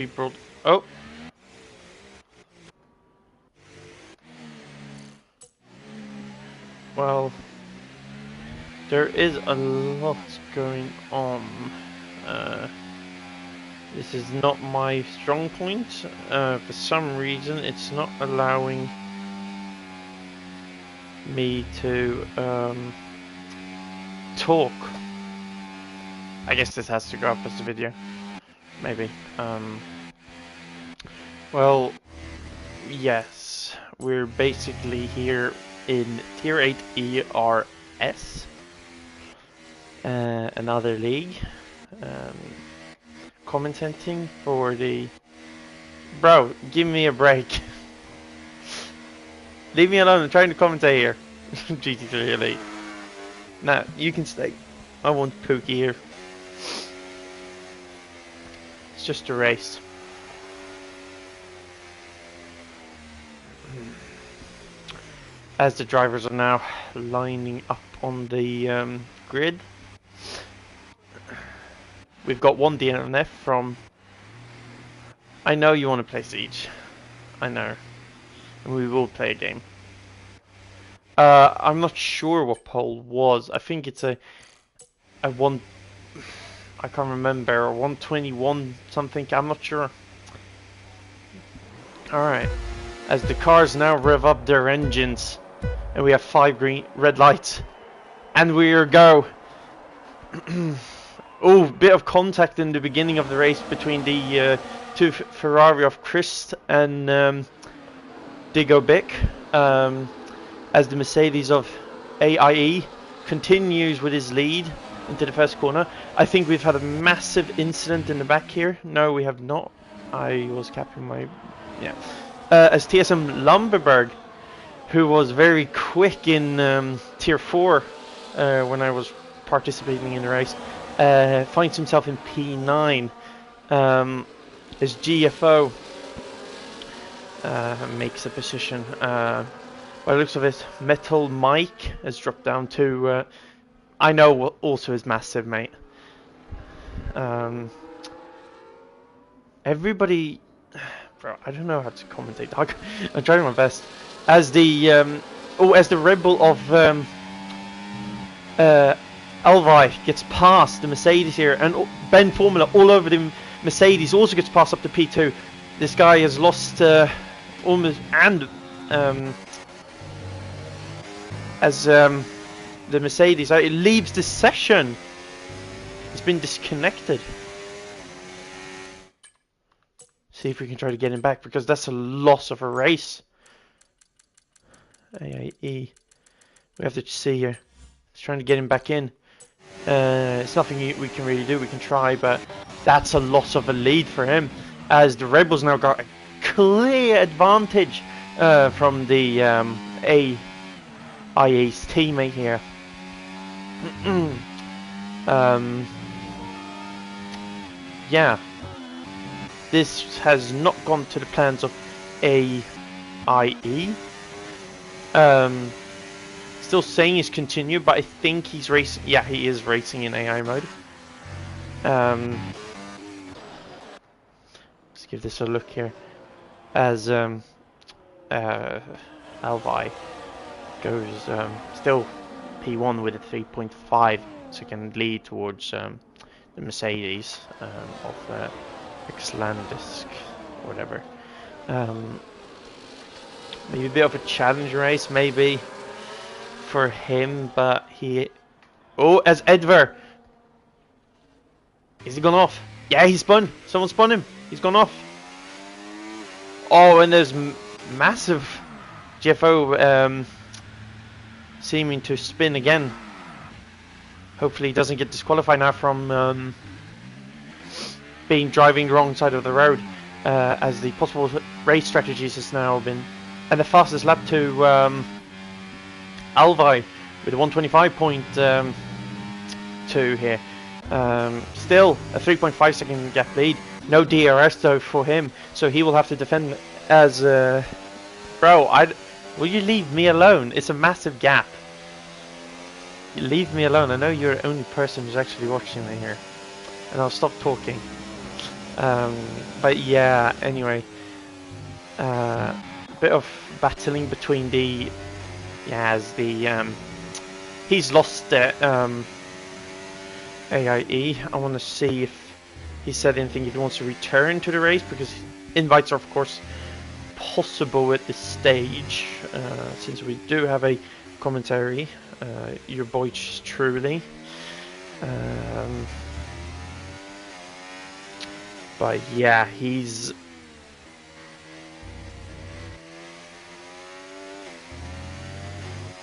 people. Oh. Well, there is a lot going on. This is not my strong point. For some reason, it's not allowing me to talk. I guess this has to go up as a video. Maybe. Well, yes. We're basically here in Tier 8 ERS. Another league. Commentating for the... Bro, give me a break. Leave me alone, I'm trying to commentate here. GT3 Elite. Nah, you can stay. I want Pookie here. It's just a race. As the drivers are now lining up on the grid. We've got one DNF from... I know you want to play Siege. I know. And we will play a game. I'm not sure what poll was. I think it's a one... I can't remember. 121 something. I'm not sure. Alright. As the cars now rev up their engines. And we have 5 red lights. And we go. Oh, bit of contact in the beginning of the race between the two Ferrari of Christ and Digo Bick. As the Mercedes of AIE continues with his lead into the first corner. I think we've had a massive incident in the back here. No, we have not. I was capping my... yeah. As TSM Lumberberg, who was very quick in Tier 4 when I was participating in the race, finds himself in P9. His GFO makes a position. By the looks of it, Metal Mike has dropped down to... I know also is massive, mate. Everybody... Bro, I don't know how to commentate. I'm trying my best. As the... as the Red Bull of... Alvi gets past the Mercedes here, and Ben Formula all over the Mercedes also gets passed up to P2. This guy has lost almost, and as the Mercedes it leaves the session. It's been disconnected. See if we can try to get him back, because that's a loss of a race. AIE. We have to see here. It's trying to get him back in. It's nothing we can really do. We can try, but that's a loss of a lead for him, as the Red Bulls now got a clear advantage from the AIA's teammate here. Yeah, this has not gone to the plans of AIE. Still saying he's continued, but I think he's racing. Yeah, he is racing in AI mode. Let's give this a look here. As Alvi goes still P1 with a 3.5 second lead towards the Mercedes of Xlandisk, whatever. Maybe a bit of a challenge race, maybe. For him, but he... Oh, as Edver! Is he gone off? Yeah, he spun! Someone spun him! He's gone off! Oh, and there's massive GFO seeming to spin again. Hopefully he doesn't get disqualified now from driving the wrong side of the road, as the possible race strategies has now been... And the fastest lap to... Alvi with a 125.2 here. Still a 3.5 second gap lead. No DRS though for him, so he will have to defend as... Bro, will you leave me alone? It's a massive gap. You leave me alone. I know you're the only person who's actually watching me here. And I'll stop talking. But yeah, anyway, bit of battling between the as the he's lost it. AIE. I want to see if he said anything, if he wants to return to the race, because invites are of course possible at this stage, since we do have a commentary, your boy truly. But yeah, he's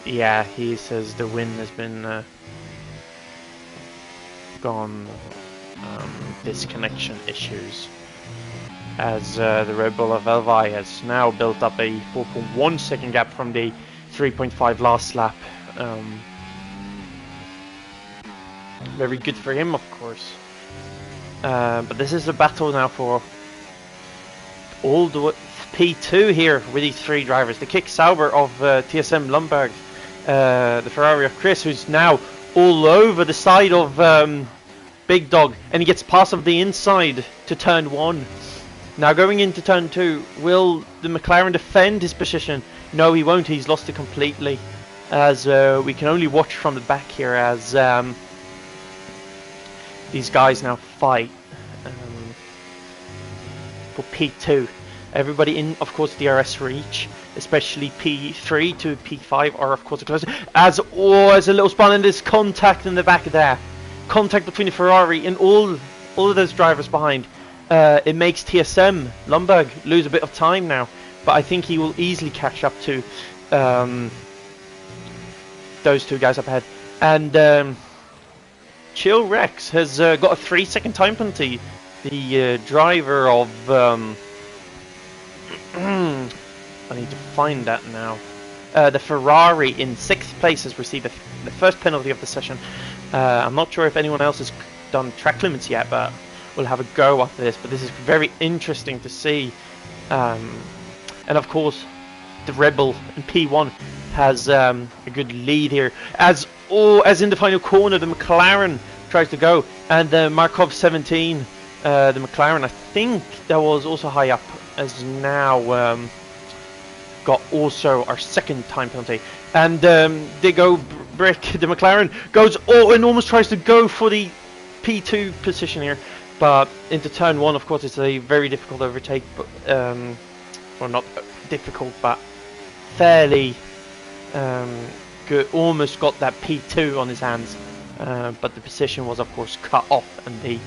he says the win has been gone, disconnection issues, as the Red Bull of Elvi has now built up a 4.1 second gap from the 3.5 last lap. Very good for him, of course. But this is a battle now for all the P2 here with these three drivers. The Kick Sauber of TSM Lundberg, the Ferrari of Chris, who's now all over the side of Big Dog, and he gets past of the inside to turn 1. Now going into turn 2, will the McLaren defend his position? No, he won't. He's lost it completely, as we can only watch from the back here as these guys now fight for P2. Everybody in, of course, DRS reach, especially P3 to P5 are of course close. As a little spun, and there's contact in the back there. Contact between the Ferrari and all of those drivers behind. It makes TSM Lundberg lose a bit of time now, but I think he will easily catch up to those two guys up ahead. And Chill Rex has got a 3-second time penalty. The driver of I need to find that now. The Ferrari in 6th place has received the first penalty of the session. I'm not sure if anyone else has done track limits yet, but we'll have a go after this. But this is very interesting to see. And of course, the Rebel in P1 has a good lead here. As in the final corner, the McLaren tries to go, and the Markov 17, the McLaren, I think that was also high up, as now got also our second time penalty. And they go brick. The McLaren goes and almost tries to go for the P2 position here, but into turn 1, of course, it's a very difficult overtake, but well, not difficult, but fairly good. Almost got that P2 on his hands, but the position was of course cut off, and the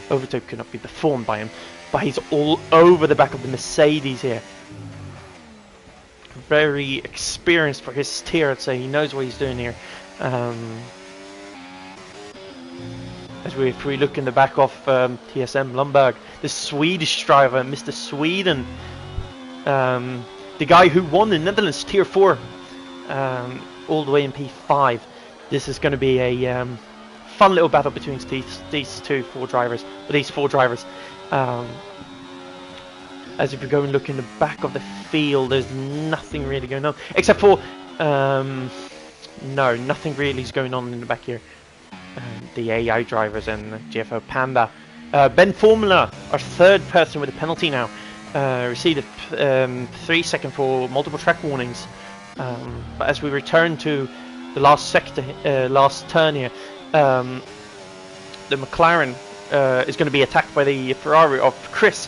overtake could not be performed by him. But he's all over the back of the Mercedes here. Very experienced for his tier, I'd say. He knows what he's doing here. If we look in the back of TSM Lundberg, the Swedish driver, Mr. Sweden, the guy who won in Netherlands Tier 4, all the way in P5. This is going to be a fun little battle between these four drivers. As if you go and look in the back of the field, there's nothing really going on, except for no, nothing really is going on in the back here. The AI drivers and GFO Panda. Ben Formula, our third person with a penalty now, received a 3 second for multiple track warnings. But as we return to the last turn here, the McLaren is going to be attacked by the Ferrari of Chris.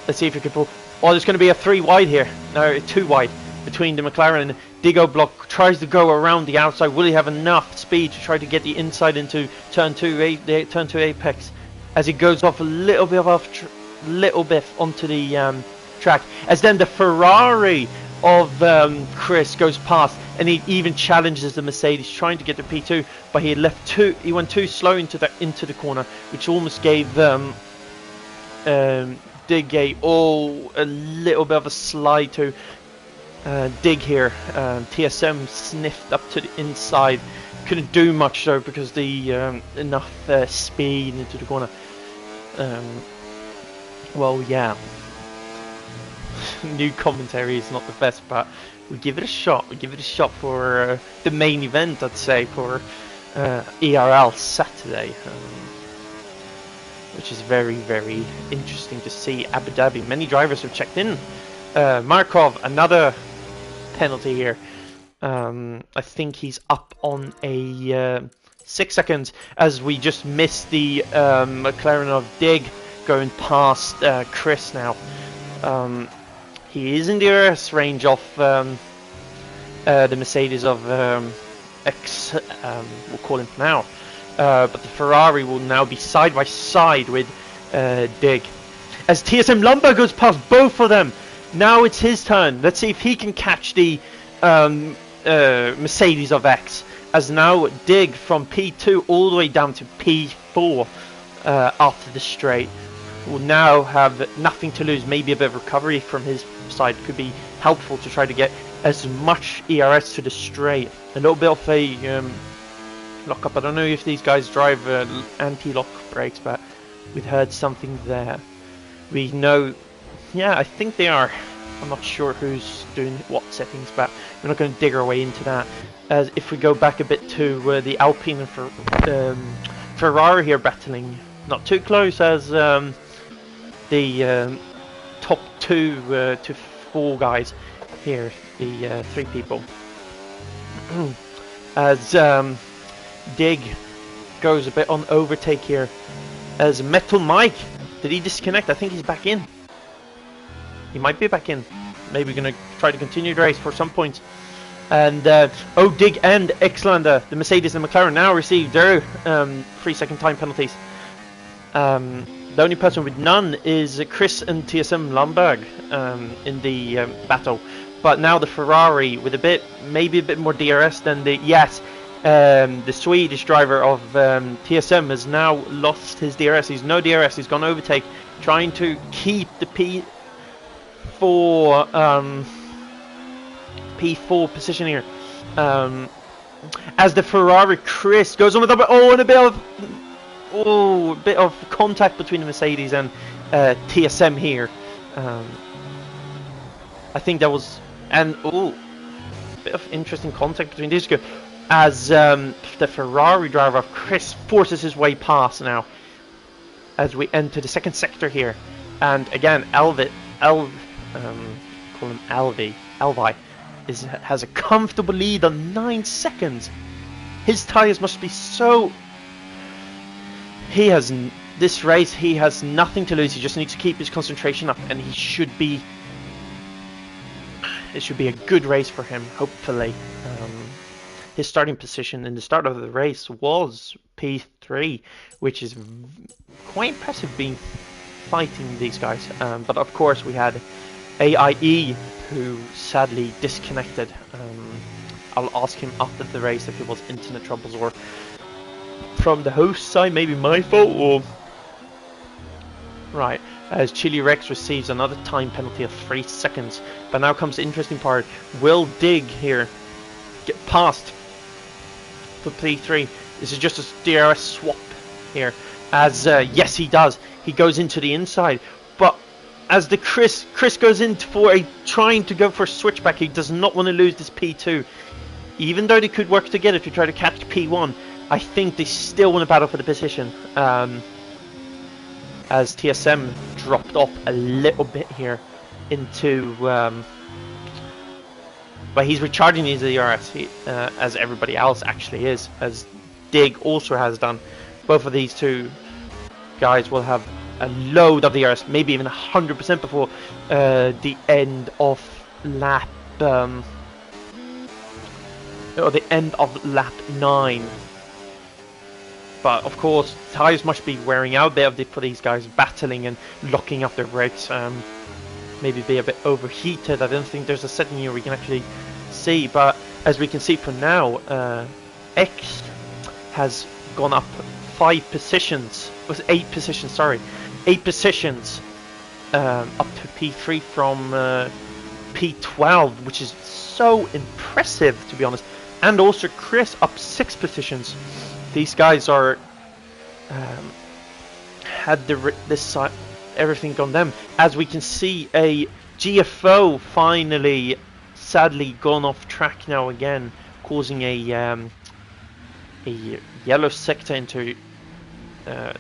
Let's see if we can pull. Oh, there's going to be a 3 wide here. No, 2 wide between the McLaren and Digo Block. Tries to go around the outside. Will he have enough speed to try to get the inside into turn 2, turn 2 apex? As he goes off a little bit onto the track. As then the Ferrari of Chris goes past, and he even challenges the Mercedes, trying to get the P2, but he went too slow into the corner, which almost gave Dig a little bit of a slide to Dig here. TSM sniffed up to the inside, couldn't do much though because the enough speed into the corner. Well, yeah. New commentary is not the best, but we give it a shot. We give it a shot for the main event, I'd say, for ERL Saturday. which is very, very interesting to see. Abu Dhabi, many drivers have checked in. Markov, another penalty here. I think he's up on a 6 seconds, as we just missed the McLaren of Dig going past Chris now. He is in the RS range of the Mercedes of X, we'll call him now. But the Ferrari will now be side by side with Dig. As TSM Lumber goes past both of them, now it's his turn. Let's see if he can catch the Mercedes of X. As now Dig from P2 all the way down to P4 after the straight will now have nothing to lose. Maybe a bit of recovery from his side could be helpful to try to get as much ERS to the straight. A little bit of a lock-up. I don't know if these guys drive anti-lock brakes, but we've heard something there. We know, yeah, I think they are. I'm not sure who's doing what settings, but we're not going to dig our way into that. As if we go back a bit to the Alpine and Ferrari here battling, not too close as the top 2 to 4 guys here, the 3 people. As Dig goes a bit on overtake here, as Metal Mike, did he disconnect? I think he's back in. He might be back in. Maybe going to try to continue the race for some points. And Dig and Xlander, the Mercedes and McLaren, now receive their 3-second time penalties. The only person with none is Chris and TSM Lundberg in the battle. But now the Ferrari with maybe a bit more DRS than the Swedish driver of TSM has now lost his DRS. He's no DRS. He's gone overtake, trying to keep the P4 position here. As the Ferrari Chris goes on with a bit of contact between the Mercedes and TSM here. I think that was a bit of interesting contact between these two. As the Ferrari driver Chris forces his way past now, as we enter the second sector here, and again Elvi has a comfortable lead on 9 seconds. His tires must be so. This race he has nothing to lose. He just needs to keep his concentration up, and he should be. It should be a good race for him, hopefully. His starting position in the start of the race was P3, which is quite impressive being fighting these guys. But of course we had AIE, who sadly disconnected. I'll ask him after the race if it was internet troubles or from the host side, maybe my fault or... Right, as Chili Rex receives another time penalty of 3 seconds. But now comes the interesting part. Will Dig here get past for P3? This is just a DRS swap here. As yes, he does. He goes into the inside, but as the Chris goes in for trying to go for a switchback, he does not want to lose this P2. Even though they could work together to try to catch P1, I think they still want to battle for the position. As TSM dropped off a little bit here into, but he's recharging his DRS as everybody else actually is, as Dig also has done. Both of these two guys will have a load of DRS, maybe even 100% before the end of lap or the end of lap 9. But of course, tires must be wearing out a bit for these guys, battling and locking up their brakes. Maybe be a bit overheated. I don't think there's a setting here we can actually see, but as we can see for now, X has gone up 5 positions. Was 8 positions? Sorry, 8 positions up to P3 from P12, which is so impressive, to be honest. And also Chris up 6 positions. These guys are had this side everything on them. As we can see, a GFO finally, sadly, gone off track now again, causing a yellow sector into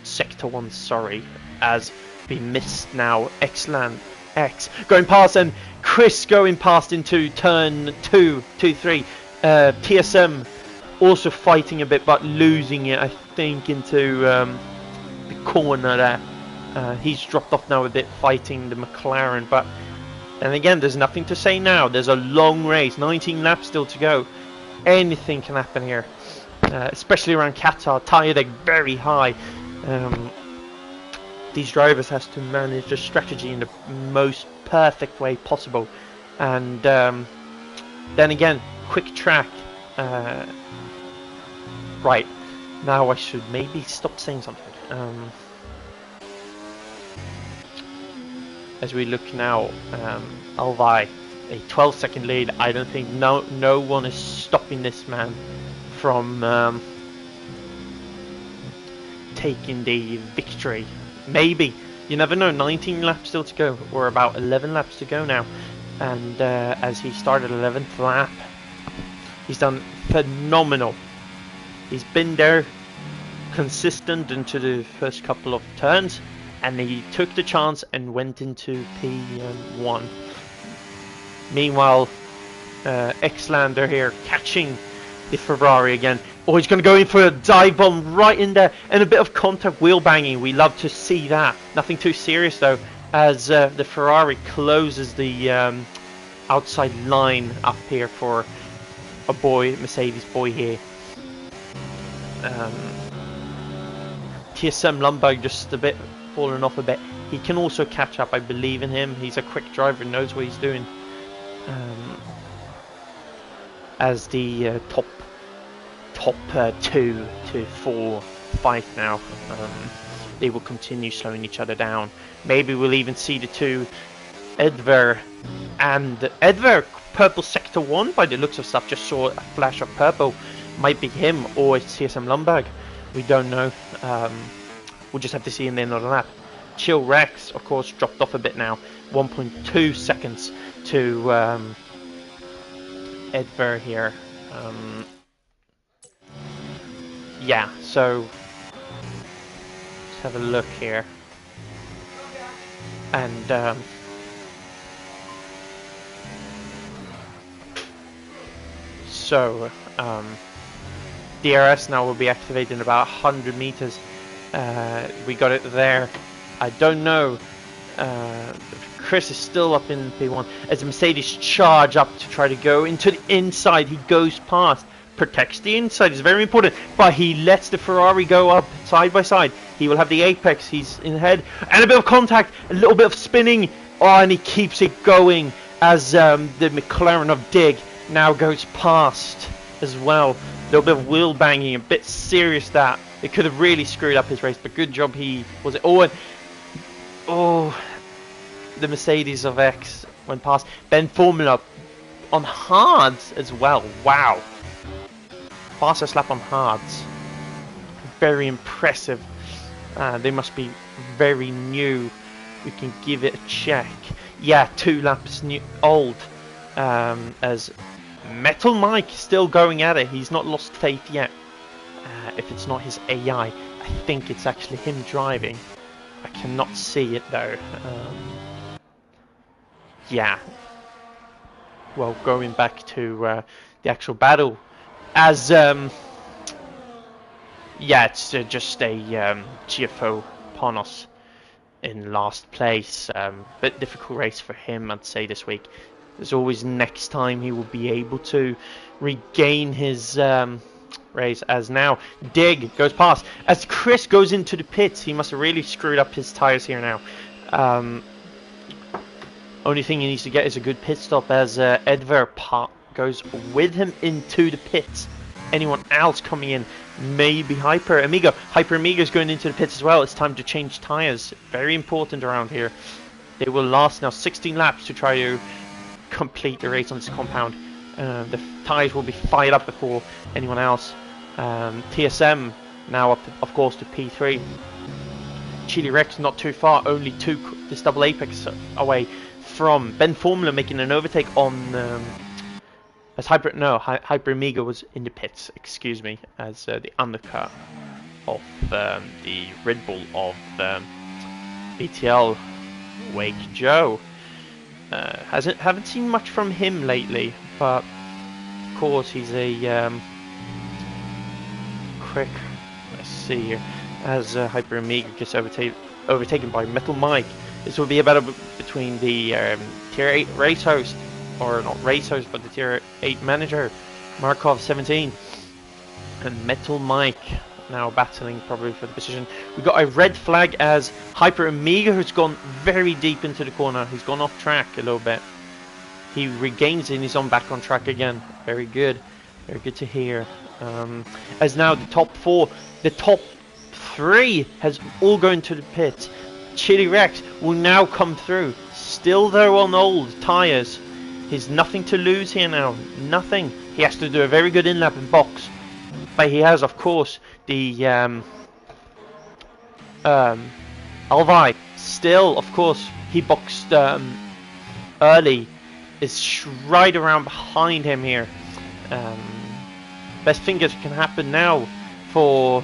Sector 1, sorry, as we missed now. Excellent X going past, and Chris going past into turn 2, 3. TSM also fighting a bit, but losing it, I think, into the corner there. He's dropped off now a bit, fighting the McLaren, but and again, there's nothing to say now. There's a long race, 19 laps still to go. Anything can happen here, especially around Qatar. Tyre deck very high. These drivers has to manage the strategy in the most perfect way possible, and then again, quick track. Right, now I should maybe stop saying something. As we look now, Alvai, a 12-second lead. I don't think no one is stopping this man from taking the victory. Maybe, you never know. 19 laps still to go, or about 11 laps to go now. And as he started 11th lap, he's done phenomenal. He's been there, consistent into the first couple of turns, and he took the chance and went into P1. Meanwhile, Xlander here catching the Ferrari again. Oh, he's going to go in for a dive bomb right in there, and a bit of contact wheel banging. We love to see that. Nothing too serious though, as the Ferrari closes the outside line up here for a Mercedes boy here. TSM Lundberg just a bit fallen off a bit. He can also catch up. I believe in him. He's a quick driver, knows what he's doing. As the top 2 to 4 fight now, they will continue slowing each other down. Maybe we'll even see the two Edver purple sector 1 by the looks of stuff. Just saw a flash of purple. Might be him or it's TSM Lundberg. We don't know. We'll just have to see in the end of the lap. Chill Rex, of course, dropped off a bit now. 1.2 seconds to Edver here. Yeah, so let's have a look here. And so DRS now will be activated in about 100 meters. We got it there. I don't know. Chris is still up in P1 as the Mercedes charge up to try to go into the inside. He goes past, protects the inside, is very important, but he lets the Ferrari go up side by side. He will have the apex. He's in ahead, and a bit of contact, a little bit of spinning. Oh, and he keeps it going as the McLaren of Dig now goes past as well. A little bit of wheel banging, a bit serious that. It could have really screwed up his race, but good job he was it. Oh, and the Mercedes of X went past. Ben Formula on hards as well. Wow. Fastest lap on hards. Very impressive. They must be very new. We can give it a check. Yeah, 2 laps old. As Metal Mike still going at it. He's not lost faith yet. If it's not his AI, I think it's actually him driving. I cannot see it though. Yeah. Well, going back to the actual battle, as yeah, it's just a GFO Panos in last place. Bit difficult race for him, I'd say, this week. There's always next time he will be able to regain his race. As now Dig goes past as Chris goes into the pits. He must have really screwed up his tires here now. Only thing he needs to get is a good pit stop as Edver goes with him into the pits. Anyone else coming in? Maybe Hyper Amiga. Hyper Amiga is going into the pits as well. It's time to change tires. Very important around here. They will last now 16 laps to try to complete the race on this compound. The tires will be fired up before anyone else. TSM now up, of course, to P3. Chili Rex not too far, only this double apex away from Ben Formula, making an overtake on as Hyper Amiga was in the pits, excuse me, as the undercut. of the Red Bull of BTL, Wake Joe. Haven't seen much from him lately, but of course he's a quick. Let's see here, as Hyper Amiga gets overtaken by Metal Mike. This will be a battle between the Tier 8 race host, or not race host, but the Tier 8 manager, Markov 17, and Metal Mike, now battling probably for the position. We've got a red flag as Hyper Amiga, who's gone very deep into the corner. He's gone off track a little bit. He regains it and he's back on track again. Very good to hear. As now the top 4, the top 3 has all gone to the pit. Chili Rex will now come through, still though on old tyres. He's nothing to lose here now, nothing. He has to do a very good in-lap and box, but he has, of course, the Alvi. Still, of course, he boxed early, is right around behind him here. Best thing that can happen now for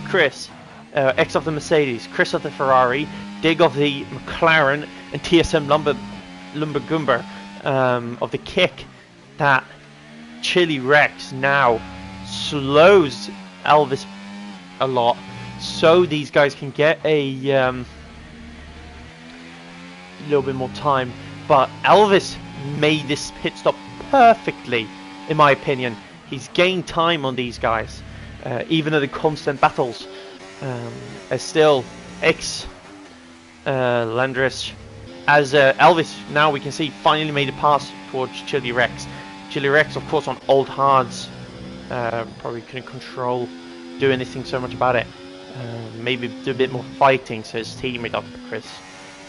Chris of the Mercedes, Chris of the Ferrari, Dig of the McLaren, and TSM Lumbergumber of the Kick, that Chili Rex now slows Elvis a lot, so these guys can get a little bit more time. But Elvis made this pit stop perfectly, in my opinion. He's gained time on these guys, even in the constant battles. As still Landris, as Elvis, now we can see, finally made a pass towards Chili Rex. Chili Rex, of course, on old hards, probably couldn't do anything so much about it. Maybe do a bit more fighting, so his teammate of Chris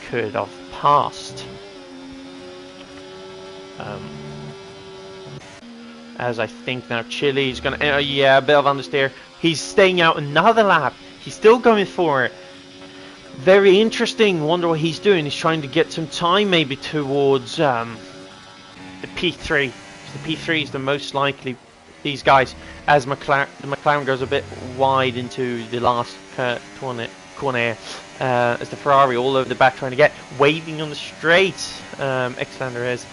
could have passed. As I think now Chili's gonna, yeah, a bit of understeer. He's staying out another lap. He's still going for it. Very interesting. Wonder what he's doing. He's trying to get some time maybe towards the P3. The P3 is the most likely. These guys, as the McLaren goes a bit wide into the last corner, as the Ferrari all over the back trying to get, waving on the straight. Xlander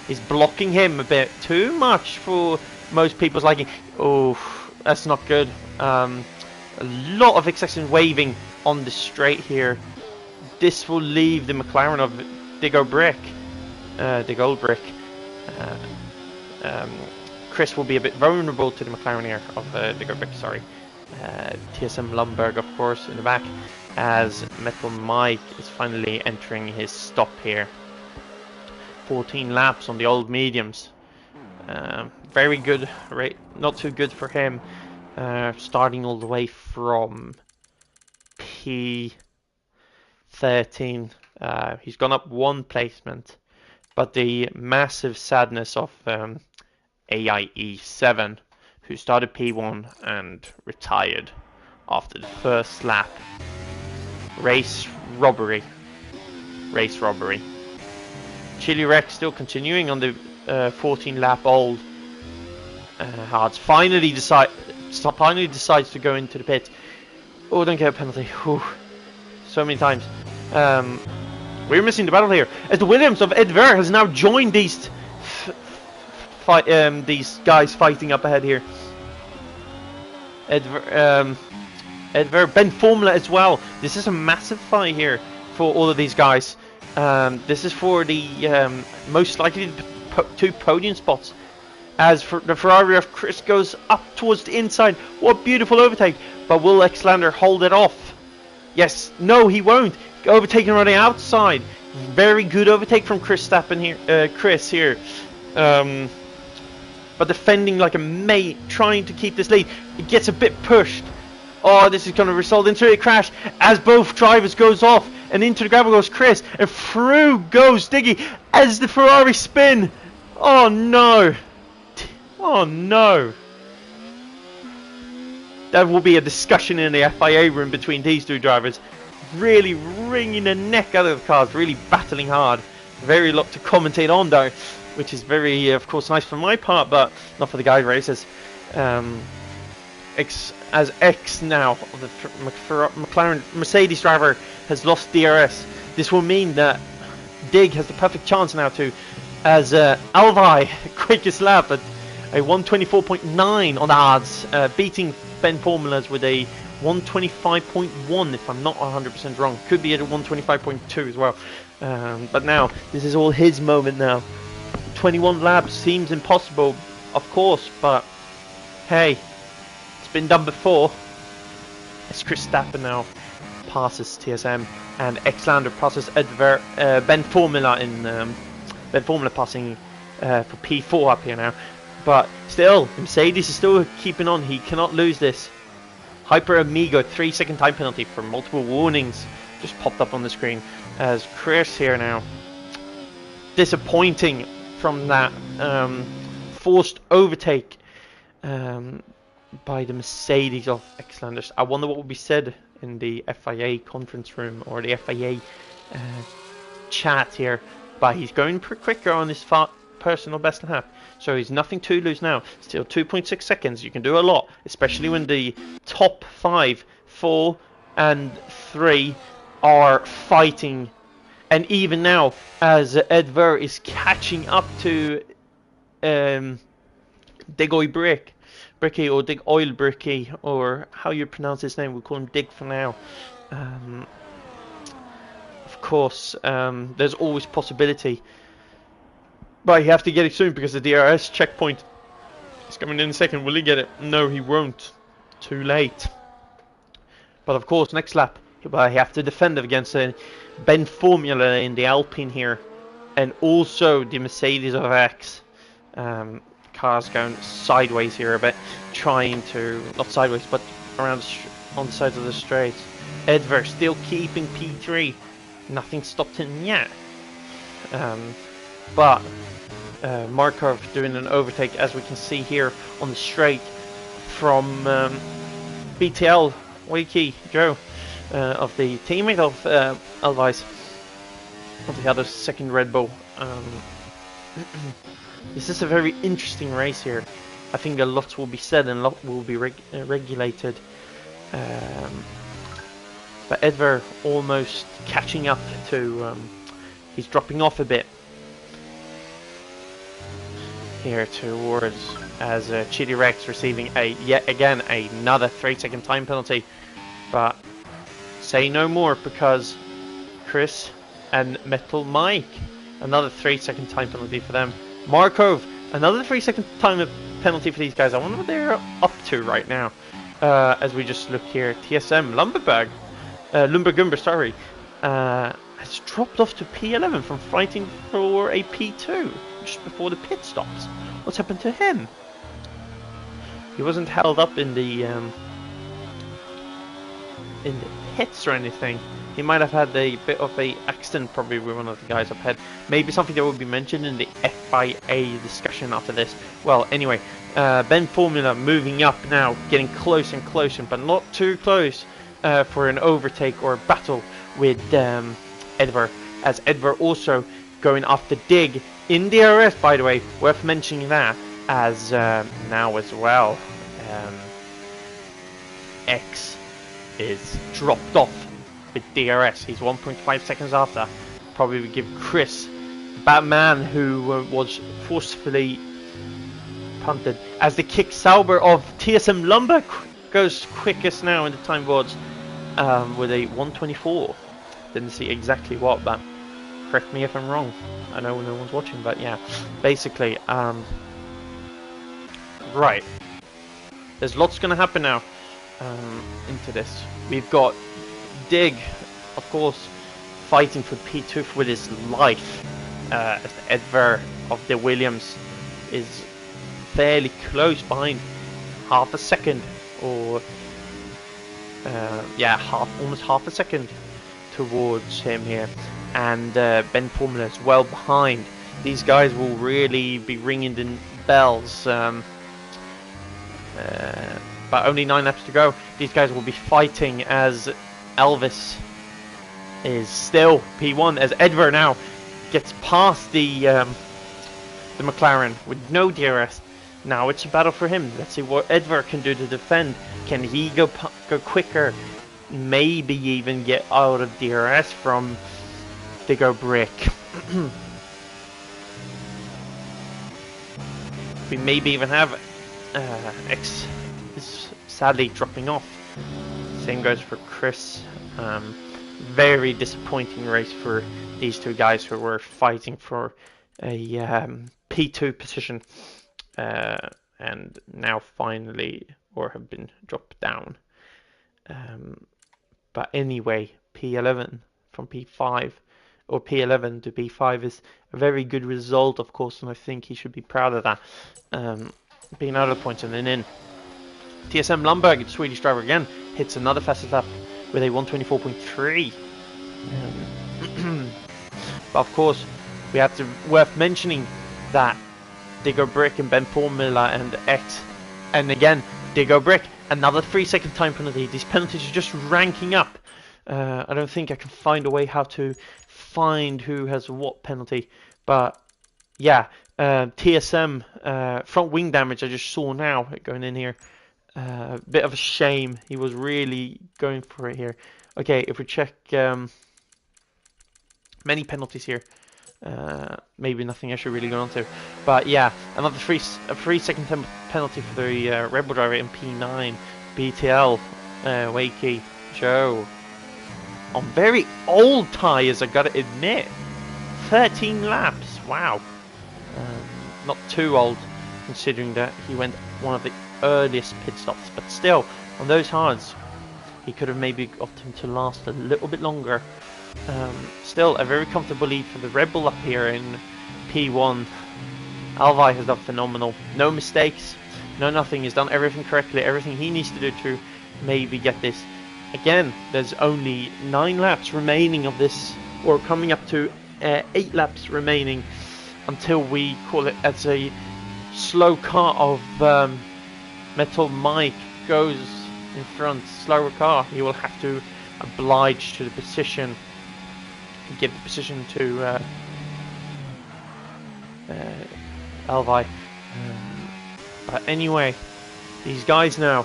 is blocking him a bit too much for most people's liking. Oh, that's not good. A lot of excessive waving on the straight here. This will leave the McLaren of Digo Brick. Chris will be a bit vulnerable to the McLaren here of Digo Brick, sorry. TSM Lumberg, of course, in the back, as Metal Mike is finally entering his stop here. 14 laps on the old mediums. Very good rate, not too good for him. Starting all the way from P13. He's gone up one placement, but the massive sadness of AIE7, who started P1 and retired after the first lap. Race robbery. Chili Rex still continuing on the 14 lap old hards. Finally decides to go into the pit. Oh, don't get a penalty. Whew. So many times. We're missing the battle here, as the Williams of Ed Ver has now joined these guys fighting up ahead here. Ed Ver, Ben Formula as well. This is a massive fight here for all of these guys. This is for the most likely two podium spots. As for the Ferrari of Chris goes up towards the inside. What beautiful overtake. But will Xlander hold it off? Yes. No, he won't. Overtaking on the outside. Very good overtake from Chris here. But defending like a mate, trying to keep this lead. It gets a bit pushed. Oh, this is going to result into a crash as both drivers goes off. And into the gravel goes Chris. And through goes Diggy as the Ferrari spin. Oh no. Oh no. That will be a discussion in the FIA room between these two drivers. Really wringing the neck out of the cars. Really battling hard. Very lot to commentate on though. Which is very, of course, nice for my part, but not for the guys racers. as X now, the McLaren Mercedes driver has lost DRS. This will mean that Dig has the perfect chance now to, as Alvi quickest lap at a 124.9 on the odds, beating Ben Formulas with a 125.1 if I'm not 100% wrong. Could be at a 125.2 as well. But now this is all his moment now. 21 laps seems impossible, of course, but hey, it's been done before. As Chris Stappen now passes TSM and Xlander passes Ben Formula in Ben Formula passing for P4 up here now. But still, Mercedes is still keeping on. He cannot lose this. Hyper Amigo 3-second time penalty for multiple warnings just popped up on the screen as Chris here now. Disappointing from that forced overtake by the Mercedes of Xlanders. I wonder what will be said in the FIA conference room or the FIA chat here. But he's going pretty quicker on his personal best and half. So he's nothing to lose now. Still 2.6 seconds. You can do a lot, especially when the top 5, 4 and 3 are fighting. And even now, as Edver is catching up to Dig Oil Bricky or Dig Oil Bricky, or how you pronounce his name, we'll call him Dig for now. Of course, there's always possibility. But you have to get it soon because the DRS checkpoint is coming in a second. Will he get it? No, he won't. Too late. But of course, next lap, he have to defend against Ben Formula in the Alpine here. And also the Mercedes of X. Cars going sideways here a bit. Trying to, not sideways, but around on the sides of the straight. Edver still keeping P3. Nothing stopped him yet. But Markov doing an overtake, as we can see here on the straight from BTL Wiki Joe of the teammate of Alvi's, of the other second Red Bull. This is a very interesting race here. I think a lot will be said and a lot will be regulated. But Edver almost catching up to, he's dropping off a bit here towards, as Chitty Rex receiving yet again another 3-second time penalty. But say no more, because Chris and Metal Mike, another 3-second time penalty for them. Markov, another 3-second time penalty for these guys. I wonder what they're up to right now. As we just look here, TSM Lumbergumber, sorry, has dropped off to P11 from fighting for a P2 just before the pit stops. What's happened to him? He wasn't held up in the pits or anything. He might have had a bit of a accident probably with one of the guys up ahead. Maybe something that will be mentioned in the FIA discussion after this. Well, anyway, Ben Formula moving up now, getting closer and closer, but not too close for an overtake or a battle with Edver. As Edver also going after Dig in DRS, by the way, worth mentioning that, as now as well. X is dropped off with DRS. He's 1.5 seconds after. Probably would give Chris, Batman, who was forcefully punted, as the kick Sauber of TSM Lumber goes quickest now in the time boards with a 124. Didn't see exactly what, but correct me if I'm wrong. I know no one's watching, but yeah, basically, right. There's lots going to happen now into this. We've got Dig, of course, fighting for P2 with his life. As the Edver of the Williams is fairly close behind, half a second, or yeah, almost half a second towards him here. And Ben Formula is well behind. These guys will really be ringing the bells. But only 9 laps to go. These guys will be fighting, as Elvis is still P1, as Edver now gets past the McLaren with no DRS. Now it's a battle for him. Let's see what Edvard can do to defend. Can he go quicker? Maybe even get out of DRS from Diggo Brick. We maybe even have X is sadly dropping off. Same goes for Chris. Very disappointing race for these two guys who were fighting for a P2 position, and now finally or have been dropped down. But anyway, P11 from P5 or P11 to P5 is a very good result, of course, and I think he should be proud of that. Being out of the points and then in. TSM Lundberg, the Swedish driver again, hits another fastest lap with a 124.3. But of course, we have to worth mentioning that Diggo Brick and Ben Formula and X, and again Diggo Brick, another 3-second time penalty. These penalties are just ranking up. I don't think I can find a way how to find who has what penalty, but yeah, TSM front wing damage I just saw now going in here. Bit of a shame. He was really going for it here. Okay, if we check many penalties here, maybe nothing I should really go on to, but yeah, another 3-second penalty for the Red Bull driver in P9. BTL Wakey Joe on very old tyres, I gotta admit. 13 laps, wow. Not too old considering that he went one of the earliest pit stops, but still on those hards he could have maybe got him to last a little bit longer. Still a very comfortable lead for the Red Bull up here in P1. Alvi has done phenomenal, no mistakes, no nothing. He's done everything correctly, everything he needs to do to maybe get this. Again, there's only 9 laps remaining of this, or coming up to 8 laps remaining until we call it as a slow car of Metal Mike goes in front. Slower car, he will have to oblige to the position, give the position to Alvi. But anyway, these guys now,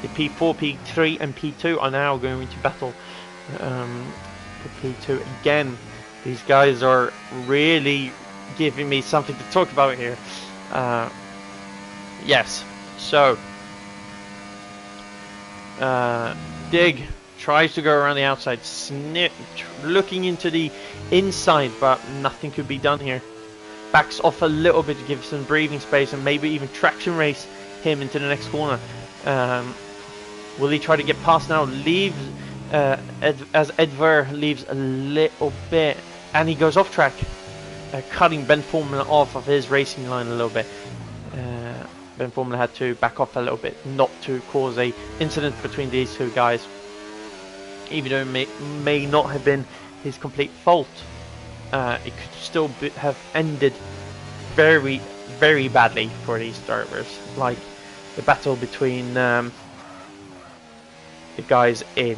the P4, P3 and P2 are now going to battle for P2 again. These guys are really giving me something to talk about here. Yes, so Dig tries to go around the outside, looking into the inside, but nothing could be done here. Backs off a little bit to give some breathing space and maybe even traction race him into the next corner. Will he try to get past now? Leaves as Edver leaves a little bit, and he goes off track, cutting Ben Formula off of his racing line a little bit. Ben Formula had to back off a little bit, not to cause a incident between these two guys, even though it may not have been his complete fault. It could still have ended very, very badly for these drivers, like the battle between the guys in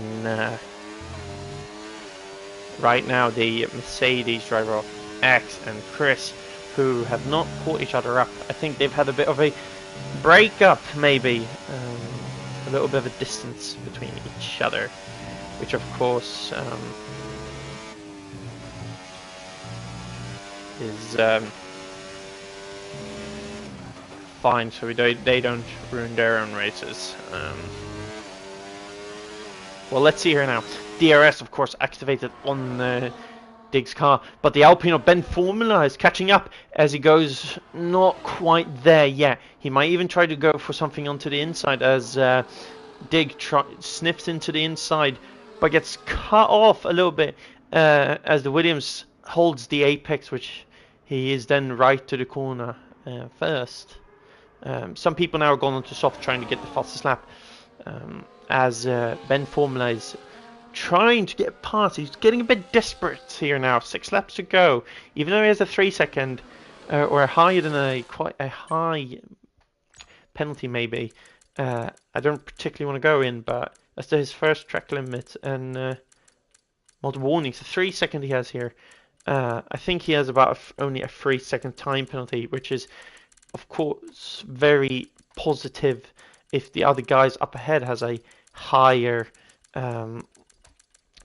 right now, the Mercedes driver of X and Chris, who have not caught each other up. I think they've had a bit of a breakup, maybe a little bit of a distance between each other, which of course is fine, so they don't ruin their own races. Well, let's see here now. DRS, of course, activated on Dig's car, but the Alpine of Ben Formula is catching up as he goes not quite there yet. He might even try to go for something onto the inside as Dig sniffs into the inside, but gets cut off a little bit as the Williams holds the apex, which he is then right to the corner first. Some people now are going on to soft, trying to get the fastest lap, as Ben Formula is trying to get past. He's getting a bit desperate here now. 6 laps to go, even though he has a 3-second or a higher than quite a high penalty maybe. I don't particularly want to go in, but that's his first track limit and multiple warnings. The 3-second he has here. I think he has about only a 3-second time penalty, which is of course, very positive if the other guys up ahead has a higher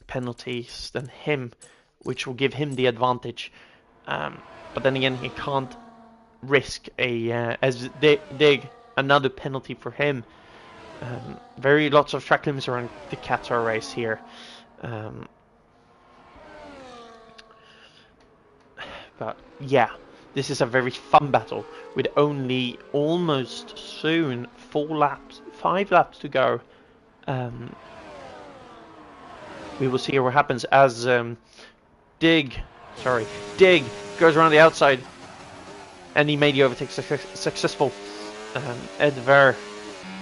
penalties than him, which will give him the advantage. But then again, he can't risk as Dig another penalty for him. Very lots of track limits around the Qatar race here. But yeah, this is a very fun battle with only almost soon 5 laps to go. We will see what happens as Dig goes around the outside, and he made the overtake successful. Edver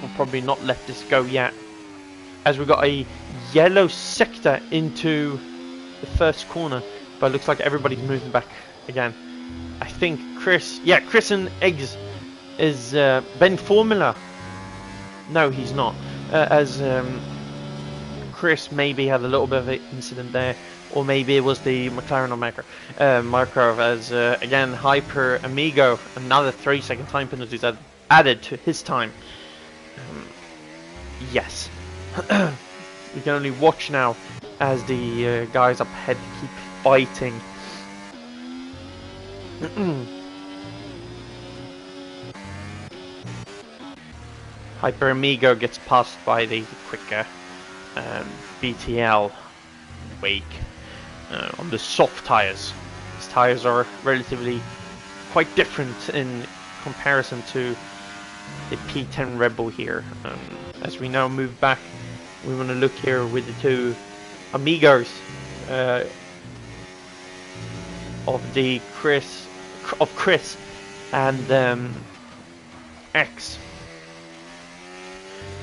will probably not let this go yet, as we got a yellow sector into the first corner, but it looks like everybody's moving back again. I think Chris and Eggs is Ben Formula. No, he's not. As Chris maybe had a little bit of an incident there, or maybe it was the McLaren on Markov, as again Hyper Amigo, another 3-second time penalties added to his time. Yes. We can only watch now as the guys up ahead keep fighting. Hyper Amigo gets passed by the quicker BTL Wake on the soft tires. His tires are relatively quite different in comparison to the P10 Rebel here. As we now move back, we want to look here with the two Amigos of Chris and X.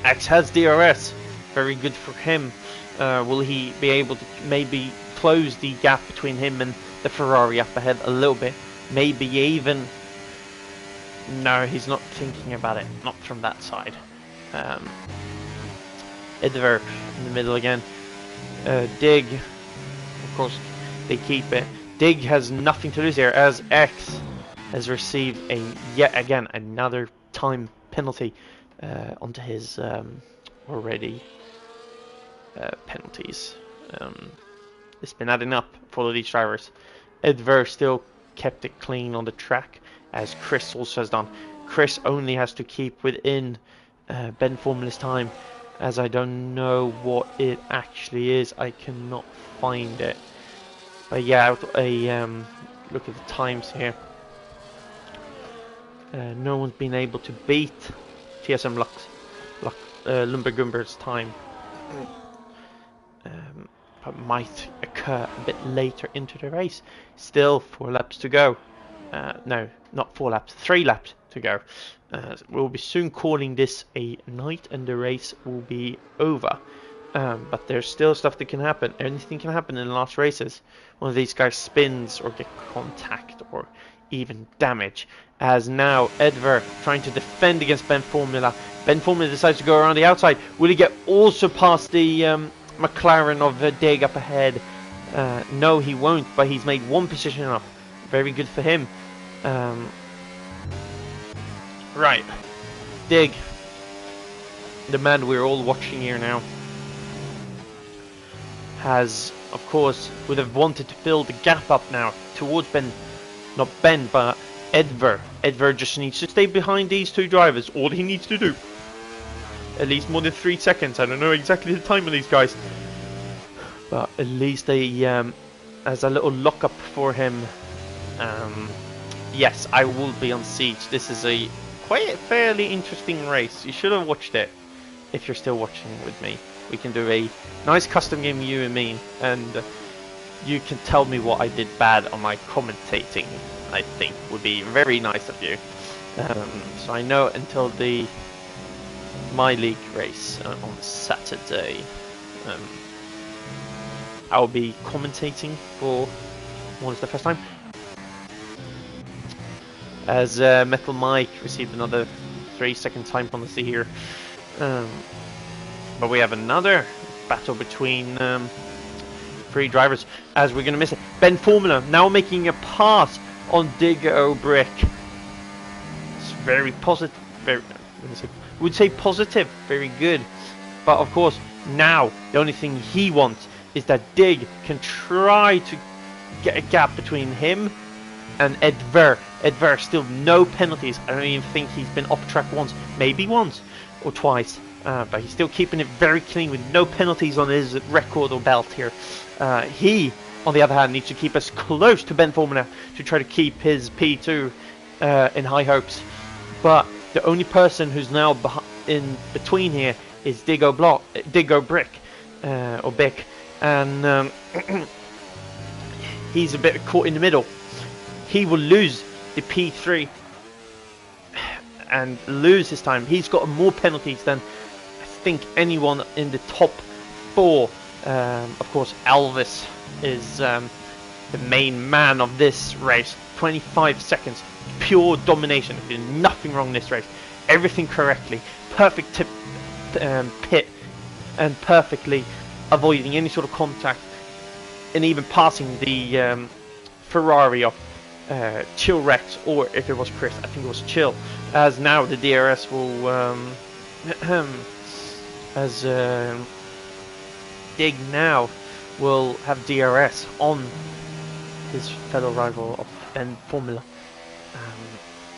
X has DRS, very good for him. Will he be able to maybe close the gap between him and the Ferrari up ahead a little bit? Maybe even... No, he's not thinking about it, not from that side. Edver in the middle again. Dig, of course, they keep it. Dig has nothing to lose here, as X has received yet again another time penalty onto his already penalties. It's been adding up for all of these drivers. Edver still kept it clean on the track, as Chris also has done. Chris only has to keep within Ben Formula's time, as I don't know what it actually is. I cannot find it. But yeah, look at the times here. No one's been able to beat TSM Lumbergumber's time. But might occur a bit later into the race. Still 4 laps to go. No, not 4 laps, 3 laps to go. We'll be soon calling this a night and the race will be over. But there's still stuff that can happen. Anything can happen in the last races. One of these guys spins or get contact or even damage. As now Edver trying to defend against Ben Formula. Ben Formula decides to go around the outside. Will he get also past the McLaren of Dig up ahead? No, he won't, but he's made 1 position up. Very good for him. Right. Dig. The man we're all watching here now has, of course, would have wanted to fill the gap up now towards Ben. Not Ben, but Edver. Edver just needs to stay behind these 2 drivers. All he needs to do. At least more than 3 seconds. I don't know exactly the time of these guys. But at least as a little lockup for him. Yes, I will be on Siege. This is a quite fairly interesting race. You should have watched it if you're still watching with me. We can do a nice custom game, you and me, and you can tell me what I did bad on my commentating. I think would be very nice of you. So I know until the My League race on Saturday, I'll be commentating for what is the first time. As Metal Mike received another 3-second time penalty here. But we have another battle between 3 drivers, as we're going to miss it. Ben Formula now making a pass on Dig O'Brick. It's very positive, very, would say positive, very good. But of course, now the only thing he wants is that Dig can try to get a gap between him and Edver. Edver still no penalties. I don't even think he's been off track once, maybe once or twice. But he's still keeping it very clean with no penalties on his record or belt here. He, on the other hand, needs to keep us close to Ben Formula to try to keep his P2 in high hopes. But the only person who's now in between here is Digo Brick, or Bick, and he's a bit caught in the middle. He will lose the P3 and lose his time. He's got more penalties than I think anyone in the top 4. Of course, Elvis is the main man of this race. 25 seconds, pure domination. He did nothing wrong in this race. Everything correctly, perfect tip, pit, and perfectly avoiding any sort of contact, and even passing the Ferrari of Chill Rex, or if it was Chris, I think it was Chill. As now the DRS will, as Dig now will have DRS on his fellow rival of Ben Formula.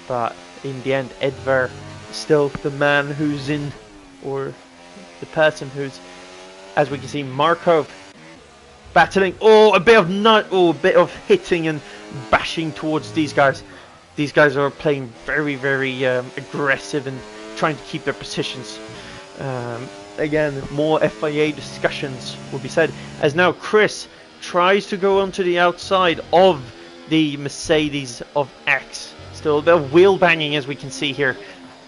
But in the end, Edver is still the man who's in, or the person who's, as we can see, Marco battling. Oh, a bit of hitting and bashing towards these guys. These guys are playing very, very aggressive and trying to keep their positions. Again, more FIA discussions will be said, as now Chris tries to go onto the outside of the Mercedes of X. Still a bit of wheel banging, as we can see here,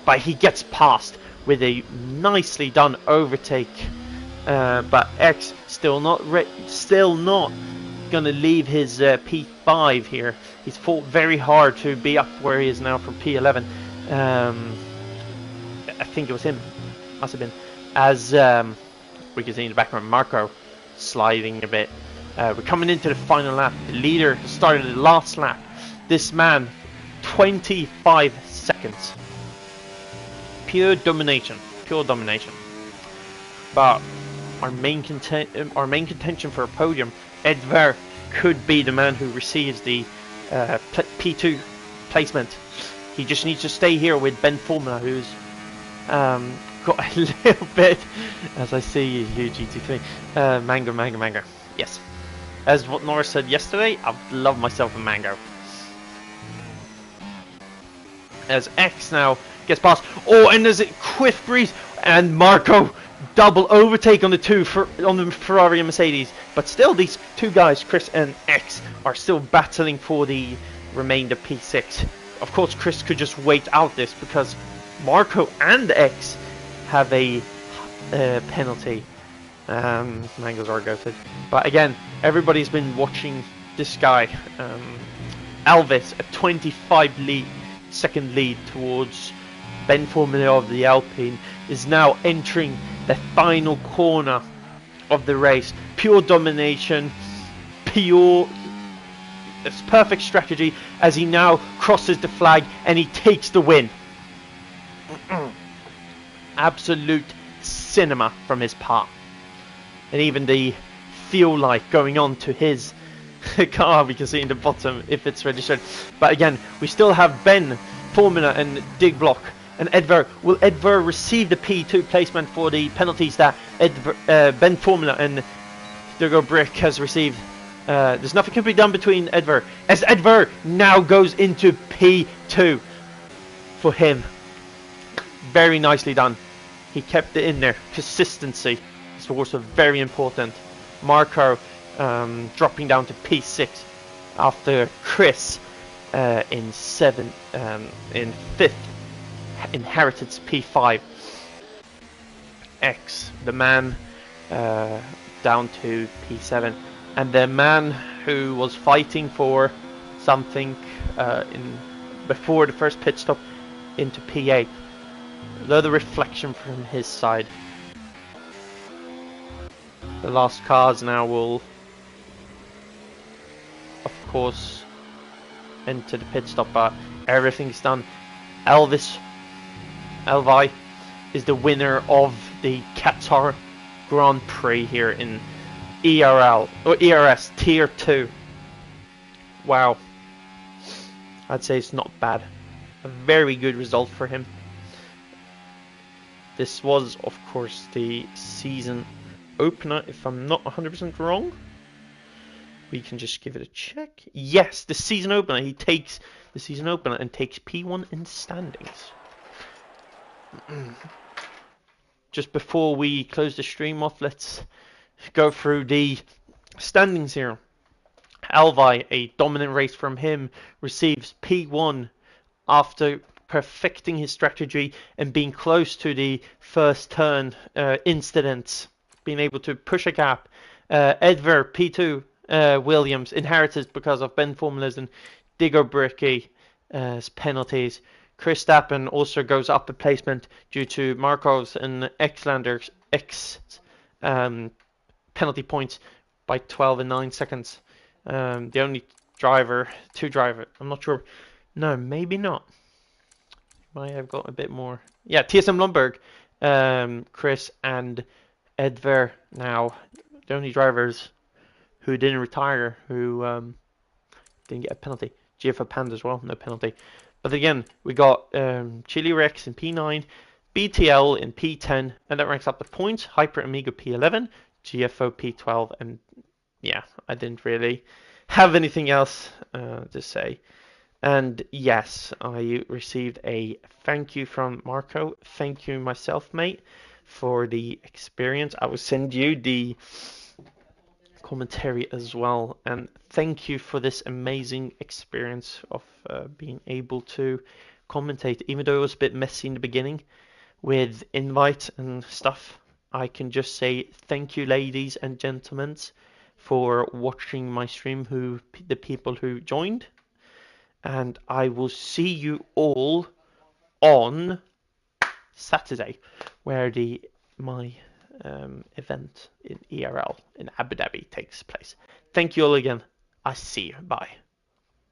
but he gets past with a nicely done overtake. But X still not gonna leave his P5 here. He's fought very hard to be up where he is now from P11. I think it was him, must have been. As we can see in the background, Marco sliding a bit. We're coming into the final lap. The leader started the last lap. This man, 25 seconds. Pure domination. Pure domination. But our main contention for a podium, Edver, could be the man who receives the P2 placement. He just needs to stay here with Ben Formula, who's got a little bit, as I see you, GT3, mango. Yes. As what Norris said yesterday, I love myself a mango. As X now gets past. Oh, and there's a quick grease, and Marco double overtake on the Ferrari and Mercedes. But still, these two guys, Chris and X, are still battling for the remainder P6. Of course, Chris could just wait out this because Marco and X have a penalty. Mangoes are goated. But again, everybody's been watching this guy, Elvis, a 25-second lead towards Ben Formula of the Alpine, is now entering the final corner of the race. Pure domination, it's perfect strategy as he now crosses the flag and he takes the win. Absolute cinema from his part. And even the fuel light going on to his car, we can see in the bottom if it's registered. But again, we still have Ben Formula and Dig Block and Edver. Will Edver receive the P2 placement for the penalties that Ben Formula and Digo Brick has received? There's nothing can be done between Edver, as Edver now goes into P2 for him. Very nicely done. He kept it in there. Consistency is also very important. Marco dropping down to P6 after Chris in 5th inherited P5. X, the man, down to P7, and the man who was fighting for something before the first pit stop into P8. Another reflection from his side. The last cars now will, of course, enter the pit stop, but everything's done. Elvis Elvi is the winner of the Qatar Grand Prix here in ERL or ERS Tier 2. Wow, I'd say it's not bad. A very good result for him. This was, of course, the season opener, if I'm not 100% wrong. We can just give it a check. Yes, the season opener. He takes the season opener and takes P1 in standings. Just before we close the stream off, let's go through the standings here. Alvi, a dominant race from him, receives P1 after perfecting his strategy and being close to the first turn incidents, being able to push a gap. Edver, P2, Williams, inherited because of Ben Formulas and Digger Bricky penalties. Chris Stappen also goes up a placement due to Markov's and Xlander's penalty points by 12 and 9 seconds. The only driver, I'm not sure. No, maybe not. Might have got a bit more. Yeah, TSM Lundberg, Chris and Edver now. The only drivers who didn't retire, who didn't get a penalty. GFO Panda as well, no penalty. But again, we got Chili Rex in P9, BTL in P10, and that ranks up the points. Hyper Amiga P11, GFO P12, and yeah, I didn't really have anything else to say. And yes, I received a thank you from Marco. Thank you myself, mate, for the experience. I will send you the commentary as well, and thank you for this amazing experience of being able to commentate, even though it was a bit messy in the beginning with invite and stuff. I can just say thank you, ladies and gentlemen, for watching my stream, the people who joined, and I will see you all on Saturday, where my event in ERL in Abu Dhabi takes place. Thank you all again. I see you. Bye.